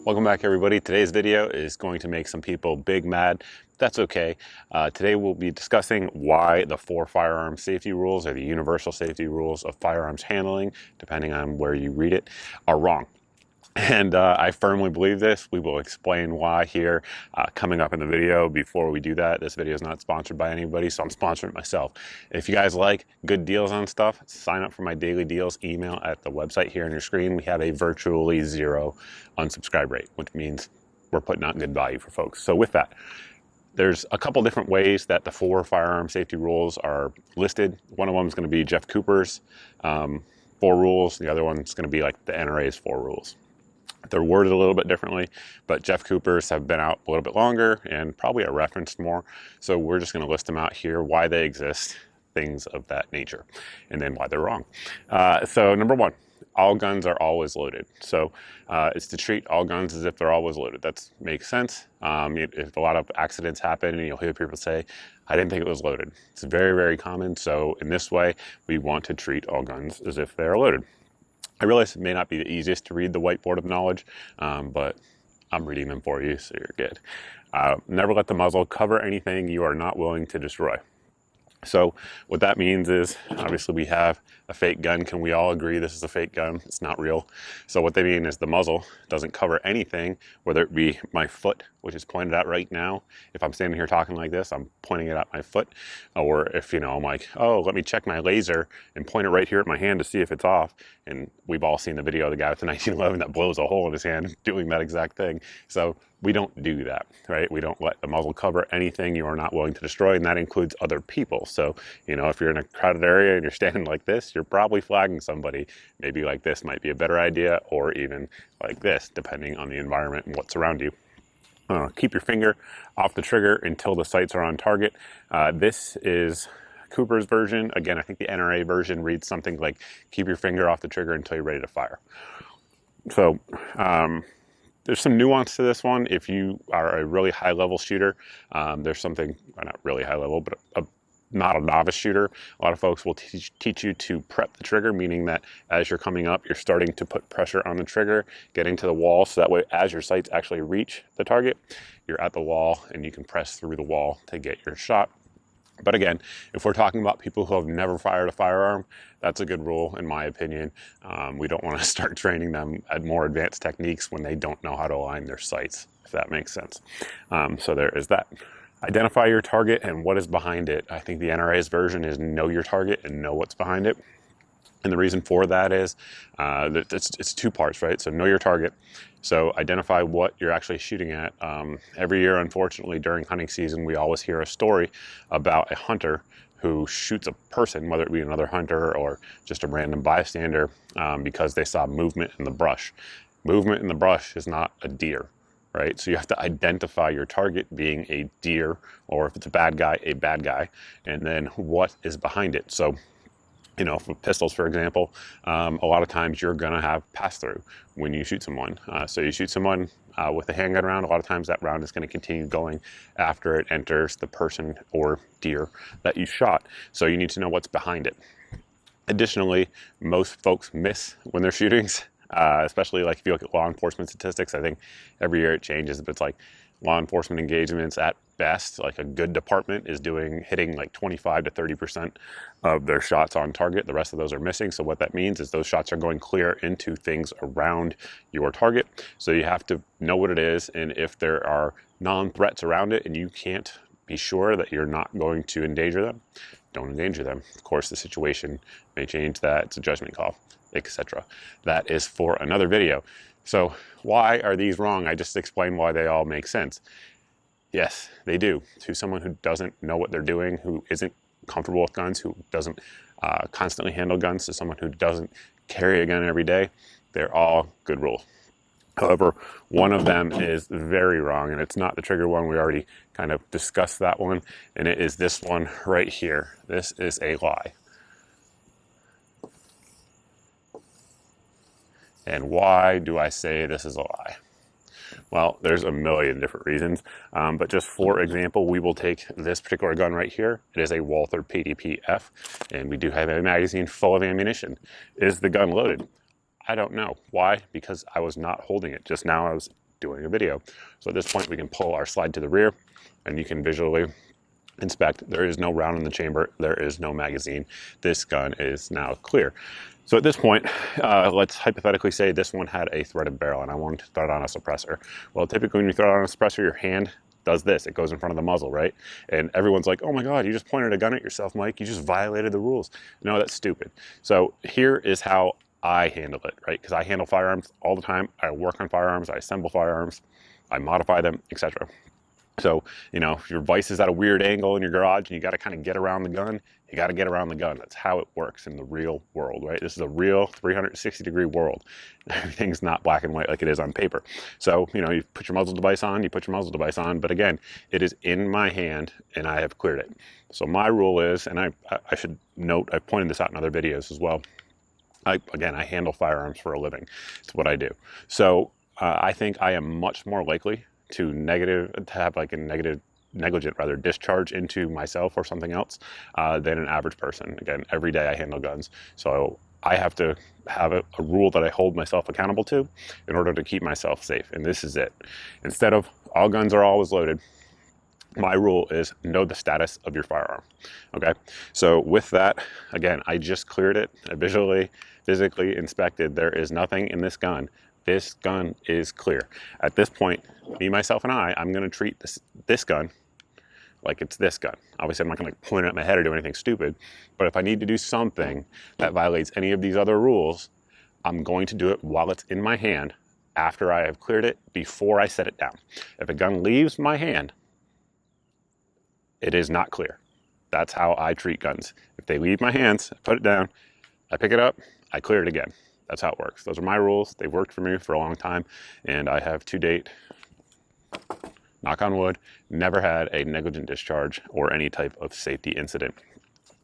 Welcome back, everybody. Today's video is going to make some people big mad. That's okay. Today we'll be discussing why the 4 firearm safety rules, or the universal safety rules of firearms handling, depending on where you read it, are wrong. And I firmly believe this. We will explain why here coming up in the video. Before we do that, this video is not sponsored by anybody, so I'm sponsoring it myself. If you guys like good deals on stuff, sign up for my daily deals email at the website here on your screen. We have a virtually zero unsubscribe rate, which means we're putting out good value for folks. So with that, there's a couple different ways that the 4 firearm safety rules are listed. One of them is going to be Jeff Cooper's 4 rules. The other one is going to be like the NRA's 4 rules. They're worded a little bit differently, but Jeff Cooper's have been out a little bit longer and probably are referenced more. So we're just going to list them out here, why they exist, things of that nature, and then why they're wrong. So number 1, all guns are always loaded. So it's to treat all guns as if they're always loaded. That makes sense. If a lot of accidents happen and you'll hear people say, I didn't think it was loaded. It's very, very common. So in this way, we want to treat all guns as if they're loaded. I realize it may not be the easiest to read the whiteboard of knowledge, but I'm reading them for you, so you're good. Never let the muzzle cover anything you are not willing to destroy. So what that means is, obviously we have a fake gun. Can we all agree this is a fake gun? It's not real. So what they mean is the muzzle doesn't cover anything, whether it be my foot, which is pointed at right now. If I'm standing here talking like this, I'm pointing it at my foot. Or if, I'm like, oh, let me check my laser and point it right here at my hand to see if it's off. And we've all seen the video of the guy with the 1911 that blows a hole in his hand doing that exact thing. So we don't do that, right? We don't let the muzzle cover anything you are not willing to destroy, and that includes other people. So, if you're in a crowded area and you're standing like this, you're probably flagging somebody. Maybe like this might be a better idea, or even like this, depending on the environment and what's around you. Keep your finger off the trigger until the sights are on target. This is Cooper's version. Again, I think the NRA version reads something like, keep your finger off the trigger until you're ready to fire. So, there's some nuance to this one. If you are a really high level shooter, there's something, not really high level, but not a novice shooter. A lot of folks will teach you to prep the trigger, meaning that as you're coming up, you're starting to put pressure on the trigger, getting to the wall, so that way as your sights actually reach the target, you're at the wall and you can press through the wall to get your shot. But again, if we're talking about people who have never fired a firearm, that's a good rule in my opinion. We don't want to start training them at more advanced techniques when they don't know how to align their sights, if that makes sense. So there is that. Identify your target and what is behind it. I think the NRA's version is know your target and know what's behind it. And the reason for that is it's 2 parts, right? So know your target. So identify what you're actually shooting at. Every year, unfortunately, during hunting season, we always hear a story about a hunter who shoots a person, whether it be another hunter or just a random bystander, because they saw movement in the brush. Movement in the brush is not a deer, right? So you have to identify your target being a deer, or if it's a bad guy, and then what is behind it. So with pistols, for example, a lot of times you're going to have pass-through when you shoot someone. So you shoot someone with a handgun round, a lot of times that round is going to continue going after it enters the person or deer that you shot. So you need to know what's behind it. Additionally, most folks miss when they're shootings, especially like if you look at law enforcement statistics. I think every year it changes, but it's like law enforcement engagements at best, like a good department is hitting like 25 to 30% of their shots on target. The rest of those are missing. So what that means is those shots are going clear into things around your target. So you have to know what it is, and if there are non-threats around it and you can't be sure that you're not going to endanger them, don't endanger them. Of course, the situation may change that. It's a judgment call, etc. That is for another video. So why are these wrong? I just explained why they all make sense. Yes, they do. To someone who doesn't know what they're doing, who isn't comfortable with guns, who doesn't constantly handle guns, to someone who doesn't carry a gun every day, they're all good rules. However, one of them is very wrong, and it's not the trigger one. We already kind of discussed that one, and it is this one right here. This is a lie. And why do I say this is a lie? Well, there's a million different reasons, but just for example, we will take this particular gun right here. It is a Walther PDP-F, and we do have a magazine full of ammunition. Is the gun loaded? I don't know. Why? Because I was not holding it. Just now I was doing a video. So at this point, we can pull our slide to the rear and you can visually inspect. There is no round in the chamber. There is no magazine. This gun is now clear. So at this point, let's hypothetically say this one had a threaded barrel and I wanted to throw it on a suppressor. Well, typically when you throw it on a suppressor, your hand does this. It goes in front of the muzzle, right? And everyone's like, oh my God, you just pointed a gun at yourself, Mike. You just violated the rules. No, that's stupid. So here is how I handle it, right? Because I handle firearms all the time. I work on firearms. I assemble firearms. I modify them, etc. So, you know, if your vise is at a weird angle in your garage and you got to kind of get around the gun, you got to get around the gun. That's how it works in the real world, right? This is a real 360-degree world. Everything's not black and white like it is on paper. So, you know, you put your muzzle device on, you put your muzzle device on, but again, it is in my hand and I have cleared it. So my rule is, and I should note, I've pointed this out in other videos as well. I handle firearms for a living. It's what I do. So I think I am much more likely to have like a negligent discharge into myself or something else than an average person. Again, every day I handle guns. So I have to have a rule that I hold myself accountable to in order to keep myself safe. And this is it. Instead of all guns are always loaded, my rule is know the status of your firearm. Okay. So with that, again, I just cleared it. I physically inspected. There is nothing in this gun. This gun is clear. At this point, me, myself, and I'm going to treat this gun like it's this gun. Obviously, I'm not going to point it at my head or do anything stupid, but if I need to do something that violates any of these other rules, I'm going to do it while it's in my hand after I have cleared it, before I set it down. If a gun leaves my hand, it is not clear. That's how I treat guns. If they leave my hands, I put it down, I pick it up, I clear it again. That's how it works. Those are my rules. They've worked for me for a long time, and I have to date, knock on wood, never had a negligent discharge or any type of safety incident.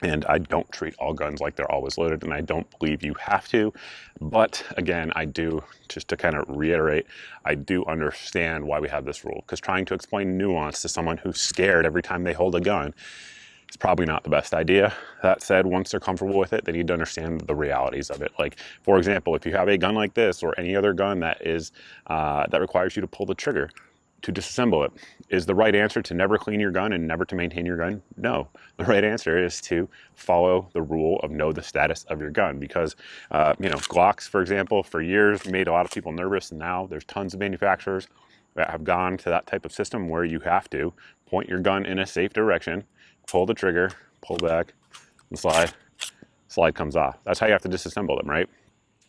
And I don't treat all guns like they're always loaded, and I don't believe you have to. But again, I do, just to kind of reiterate, I do understand why we have this rule, because trying to explain nuance to someone who's scared every time they hold a gun, it's probably not the best idea. That said, once they're comfortable with it, they need to understand the realities of it. Like, for example, if you have a gun like this or any other gun that requires you to pull the trigger to disassemble it, is the right answer to never clean your gun and never to maintain your gun? No. The right answer is to follow the rule of know the status of your gun, because Glocks, for example, for years made a lot of people nervous, and now there's tons of manufacturers that have gone to that type of system where you have to point your gun in a safe direction, pull the trigger, pull back, and slide comes off. That's how you have to disassemble them, right?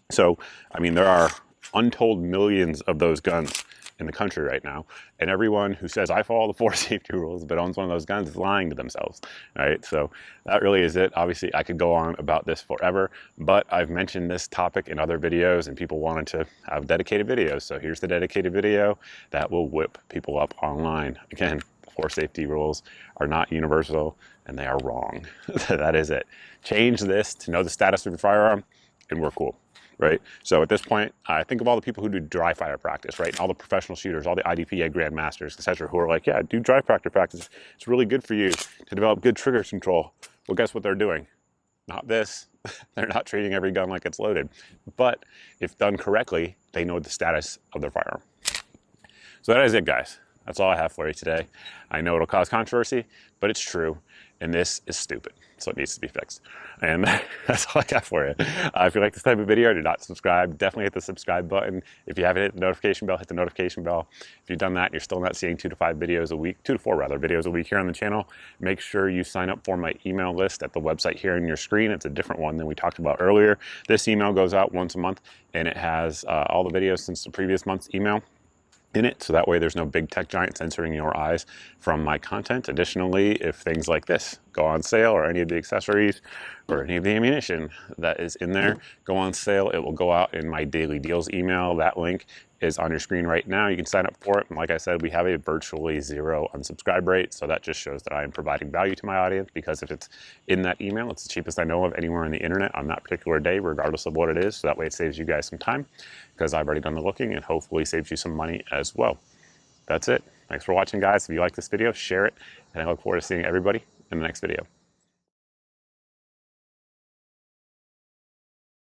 So, I mean, there are untold millions of those guns in the country right now, and everyone who says I follow the 4 safety rules but owns one of those guns is lying to themselves, right? So that really is it. Obviously, I could go on about this forever, but I've mentioned this topic in other videos and people wanted to have dedicated videos. So here's the dedicated video that will whip people up online. Again, 4 safety rules are not universal and they are wrong. That is it. Change this to know the status of your firearm and we're cool, right? So at this point, I think of all the people who do dry fire practice, right? And all the professional shooters, all the IDPA grandmasters, etc., who are like, yeah, do dry fire practice. It's really good for you to develop good trigger control. Well, guess what they're doing? Not this. They're not treating every gun like it's loaded. But if done correctly, they know the status of their firearm. So that is it, guys. That's all I have for you today. I know it'll cause controversy, but it's true. And this is stupid. So it needs to be fixed. And that's all I got for you. If you like this type of video, do not subscribe. Definitely hit the subscribe button. If you haven't hit the notification bell, hit the notification bell. If you've done that and you're still not seeing 2 to 4 videos a week here on the channel, make sure you sign up for my email list at the website here on your screen. It's a different one than we talked about earlier. This email goes out once a month and it has all the videos since the previous month's email in it, so that way there's no big tech giant censoring your eyes from my content. Additionally, if things like this go on sale, or any of the accessories or any of the ammunition that is in there go on sale, it will go out in my daily deals email. That link is on your screen right now. You can sign up for it, and like I said, we have a virtually 0 unsubscribe rate, so that just shows that I am providing value to my audience, because if it's in that email, it's the cheapest I know of anywhere on the internet on that particular day, regardless of what it is. So that way it saves you guys some time, because I've already done the looking, and hopefully saves you some money as well. That's it. Thanks for watching, guys. If you like this video, share it, and I look forward to seeing everybody in the next video.